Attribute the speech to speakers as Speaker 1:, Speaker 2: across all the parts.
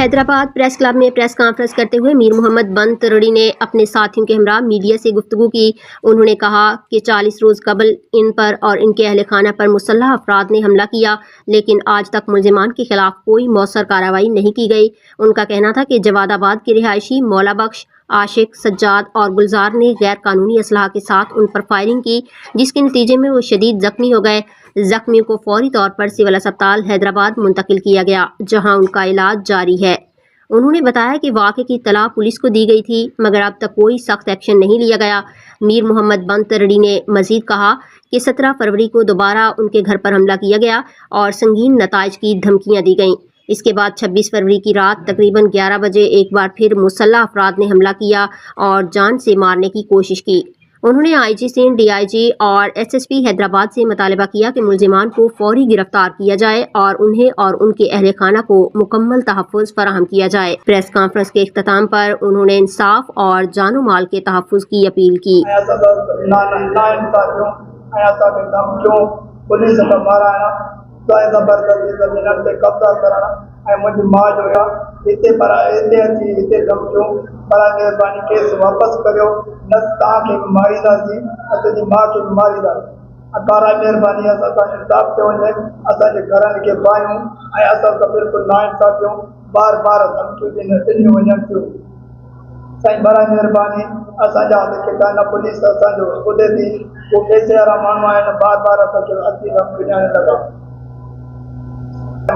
Speaker 1: Hyderabad press club में press conference करते हुए मीर मोहम्मद बंतरड़ी ने अपने साथियों के हमरा मीडिया से गुफ्तगू की। उन्होंने कहा कि 40 रोज कबल इन पर और इनके अहल खाना पर मुसल्लह अफराद ने हमला किया, लेकिन आज तक मुलजिमान के खिलाफ कोई मौसर कार्रवाई नहीं की गई। उनका कहना था कि जवादाबाद के रिहायशी मौला बख्श, आशिक, सज्जाद और गुलजार ने गैर कानूनी असलाह के साथ उन पर फायरिंग की, जिसके नतीजे में वो शदीद जख्मी हो गए। जख्मियों को फौरी तौर पर सिविल अस्पताल हैदराबाद मुंतकिल किया गया, जहां उनका इलाज जारी है। उन्होंने बताया कि वाक़े की इत्तला पुलिस को दी गई थी, मगर अब तक कोई सख्त एक्शन नहीं लिया गया। मीर मोहम्मद बंतरड़ी ने मजीद कहा कि 17 फरवरी को दोबारा उनके घर पर हमला किया गया और संगीन नताइज की धमकियां दी गईं। इसके बाद 26 फरवरी की रात तकरीबन 11 बजे एक बार फिर मुसल्लह अफराद ने हमला किया और जान से मारने की कोशिश की। उन्होंने आईजी सिंध, डीआईजी और एसएसपी हैदराबाद से मुतालबा किया कि मुलजिमान को फौरी गिरफ्तार किया जाए और उन्हें और उनके अहले खाना को मुकम्मल तहफ़्फ़ुज़ फराहम किया जाए। प्रेस कॉन्फ्रेंस के इख्तिताम पर उन्होंने इंसाफ और जानो माल के तहफ़्फ़ुज़ की अपील की।
Speaker 2: मुझी माँ जो है इतने पर इतने अच्छी इतने धमकियों बड़ा मेहरबानी केस वापस करो, न तव्हांखे बि मारींदासीं न तुंहिंजी माउ खे बि मारींदासीं। बड़ा मेहरबानी असां इंसाफ़ थियो वञे, असांजे घरनि खे पायूं ऐं असां सां बिल्कुलु नाइंसाफ़ थियूं। बार बार धमकियूं ॾिनियूं वञनि थियूं। साईं बड़ा मेहरबानी असांजा जेके न पुलिस असांजो ॿुधे थी, उहे पैसे वारा माण्हू आहिनि, बार बार असांखे अची धमकी ॾियण लॻा।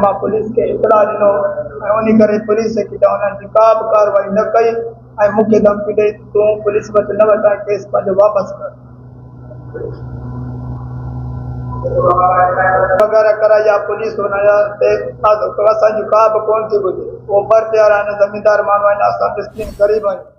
Speaker 2: मां पुलिस के इतला ॾिनो ऐं उन करे पुलिस की उन्हनि का बि कार्रवाई न कई ऐं मूंखे धमकी ॾेई तूं पुलिस वटि न वञ, केस पंहिंजो वापसि कर वग़ैरह कराई। या पुलिस हुनजे असांजी का बि कोन थी ॿुधे। उहो भर्त वारा आहिनि, ज़मींदार माण्हू आहिनि, असां मिस्किन ग़रीब आहियूं।